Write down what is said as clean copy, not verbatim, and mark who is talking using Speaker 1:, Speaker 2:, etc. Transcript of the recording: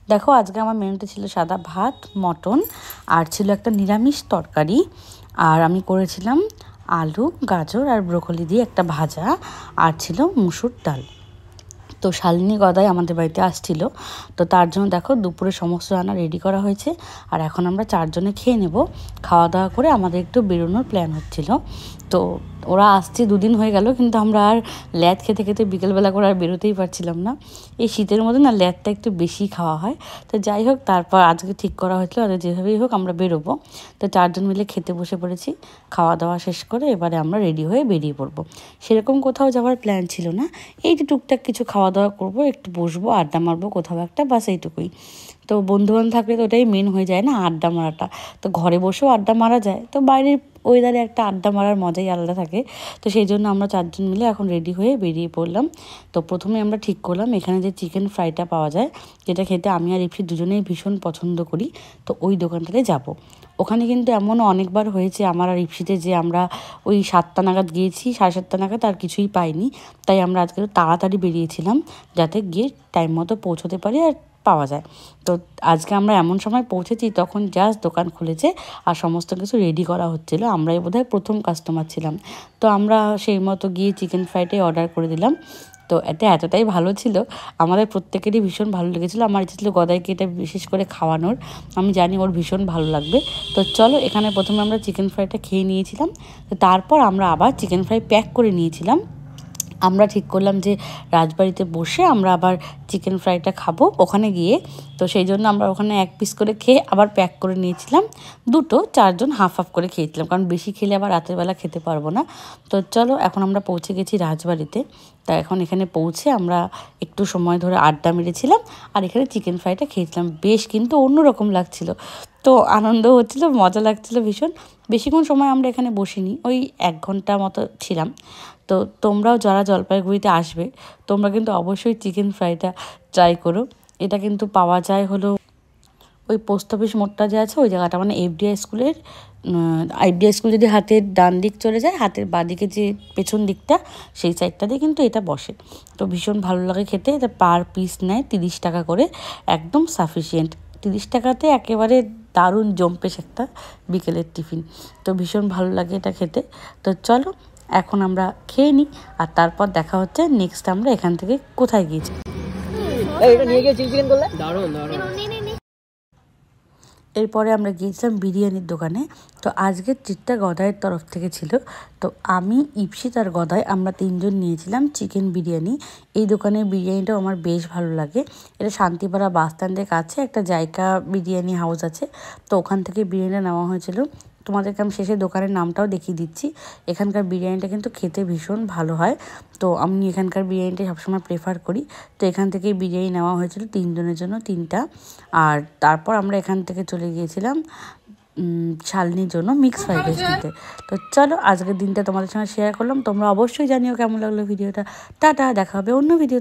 Speaker 1: দেখো আজকে আমার মেনুতে ছিল সাদা ভাত, মটন, আর ছিল একটা নিরামিষ তরকারি, আর আমি করেছিলাম আলু, গাজর আর ব্রোকলি দিয়ে একটা ভাজা, আর ছিল মুসুর ডাল। তো শালিনী গদাই আমাদের বাড়িতে আসছিল, তো তার জন্য দেখো দুপুরে সমস্ত রান্না রেডি করা হয়েছে। আর এখন আমরা চারজনে খেয়ে নেব। খাওয়া দাওয়া করে আমাদের একটু বেরোনোর প্ল্যান হচ্ছিল। তো ওরা আসছে 2 দিন হয়ে গেল, কিন্তু আমরা আর ল্যাদ খেতে খেতে বিকেলবেলা করে আর বেরোতেই পারছিলাম না। এই শীতের মধ্যে না ল্যাদটা একটু বেশি খাওয়া হয়। তো যাই হোক, তারপর আজকে ঠিক করা হয়েছিল আর যেভাবেই হোক আমরা বেরোবো। তো চারজন মিলে খেতে বসে পড়েছি। খাওয়া দাওয়া শেষ করে এবারে আমরা রেডি হয়ে বেরিয়ে পড়বো। সেরকম কোথাও যাওয়ার প্ল্যান ছিল না, এই যে টুকটাক কিছু খাওয়া দাওয়া করবো, একটু বসবো, আড্ডা মারবো কোথাও একটা, বাস এইটুকুই। তো বন্ধুবান্ধব থাকলে তো ওটাই মেন হয়ে যায় না, আড্ডা মারাটা। তো ঘরে বসেও আড্ডা মারা যায়, তো বাইরের ওয়েদারে একটা আড্ডা মারার মজাই আলাদা থাকে। তো সেই জন্য আমরা চারজন মিলে এখন রেডি হয়ে বেরিয়ে পড়লাম। তো প্রথমে আমরা ঠিক করলাম এখানে যে চিকেন ফ্রাইটা পাওয়া যায়, যেটা খেতে আমি আর ইফি দুজনেই ভীষণ পছন্দ করি, তো ওই দোকানটাতে যাব। ওখানে কিন্তু এমনও অনেকবার হয়েছে আমার আর ইপসিতে যে আমরা ওই 7টা নাগাদ গিয়েছি, 7:30 নাগাদ আর কিছুই পাইনি। তাই আমরা আজকে তাড়াতাড়ি বেরিয়েছিলাম যাতে গিয়ে টাইম মতো পৌঁছতে পারি আর পাওয়া যায়। তো আজকে আমরা এমন সময় পৌঁছেছি তখন জাস্ট দোকান খুলেছে আর সমস্ত কিছু রেডি করা হচ্ছিলো। আমরাই বোধহয় প্রথম কাস্টমার ছিলাম। তো আমরা সেই মতো গিয়ে চিকেন ফ্রাইটাই অর্ডার করে দিলাম। তো এটা এতটাই ভালো ছিল, আমাদের প্রত্যেকেরই ভীষণ ভালো লেগেছিলো। আমার ইচ্ছে ছিল গদাইকে এটা বিশেষ করে খাওয়ানোর, আমি জানি ওর ভীষণ ভালো লাগবে। তো চলো, এখানে প্রথমে আমরা চিকেন ফ্রাইটা খেয়ে নিয়েছিলাম। তো তারপর আমরা আবার চিকেন ফ্রাই প্যাক করে নিয়েছিলাম। আমরা ঠিক করলাম যে রাজবাড়িতে বসে আমরা আবার চিকেন ফ্রাইটা খাবো ওখানে গিয়ে। তো সেই জন্য আমরা ওখানে 1 পিস করে খেয়ে আবার প্যাক করে নিয়েছিলাম। দুটো, চারজন হাফ হাফ করে খেয়েছিলাম, কারণ বেশি খেলে আবার রাতের বেলা খেতে পারবো না। তো চলো, এখন আমরা পৌঁছে গেছি রাজবাড়িতে। তা এখন এখানে পৌঁছে আমরা একটু সময় ধরে আড্ডা মেরেছিলাম আর এখানে চিকেন ফ্রাইটা খেয়েছিলাম। বেশ কিন্তু অন্যরকম লাগছিল, তো আনন্দ হচ্ছিলো, মজা লাগছিলো ভীষণ। বেশিক্ষণ সময় আমরা এখানে বসিনি, ওই 1 ঘন্টা মতো ছিলাম। তো তোমরাও যারা জলপাইগুড়িতে আসবে, তোমরা কিন্তু অবশ্যই চিকেন ফ্রাইটা ট্রাই করো। এটা কিন্তু পাওয়া যায় হলো ওই পোস্ট অফিস মোড়টা যে আছে ওই জায়গাটা, মানে এফডিআই স্কুলের, এফডিআই স্কুল যদি হাতের ডান দিক চলে যায়, হাতের বাঁ দিকে যে পেছন দিকটা, সেই সাইডটাতে কিন্তু এটা বসে। তো ভীষণ ভালো লাগে খেতে। এটা পার পিস নেয় 30 টাকা করে, একদম সাফিসিয়েন্ট। 30 টাকাতে একেবারে দারুণ জম্পেশ একটা বিকেলের টিফিন। তো ভীষণ ভালো লাগে এটা খেতে। তো চলো, এখন আমরা খেয়ে নিই আর তারপর দেখা হচ্ছে নেক্সট আমরা এখান থেকে কোথায় গিয়েছি। এরপরে আমরা গিয়েছিলাম বিরিয়ানির দোকানে। তো আজকের ট্রিটটা গদাইয়ের তরফ থেকে ছিল। তো আমি, ইপসিত আর গদাই আমরা 3জন নিয়েছিলাম চিকেন বিরিয়ানি। এই দোকানের বিরিয়ানিটাও আমার বেশ ভালো লাগে। এটা শান্তিপাড়া বাস স্ট্যান্ডের কাছে একটা জায়গা বিরিয়ানি হাউস আছে, তো ওখান থেকে বিরিয়ানিটা নেওয়া হয়েছিল। তোমাদেরকে আমি শেষে দোকানের নামটাও দেখিয়ে দিচ্ছি। এখানকার বিরিয়ানিটা কিন্তু খেতে ভীষণ ভালো হয়, তো আমি এখানকার বিরিয়ানিটা সবসময় প্রেফার করি। তো এখান থেকে বিরিয়ানি নেওয়া হয়েছিল 3 জনের জন্য 3টা। আর তারপর আমরা এখান থেকে চলে গিয়েছিলাম শালিনীর জন্য মিক্স ফ্রাইড রাইস নিতে। তো চলো, আজকের দিনটা তোমাদের সঙ্গে শেয়ার করলাম। তোমরা অবশ্যই জানিও কেমন লাগলো ভিডিওটা। টাটা, দেখা হবে অন্য ভিডিও।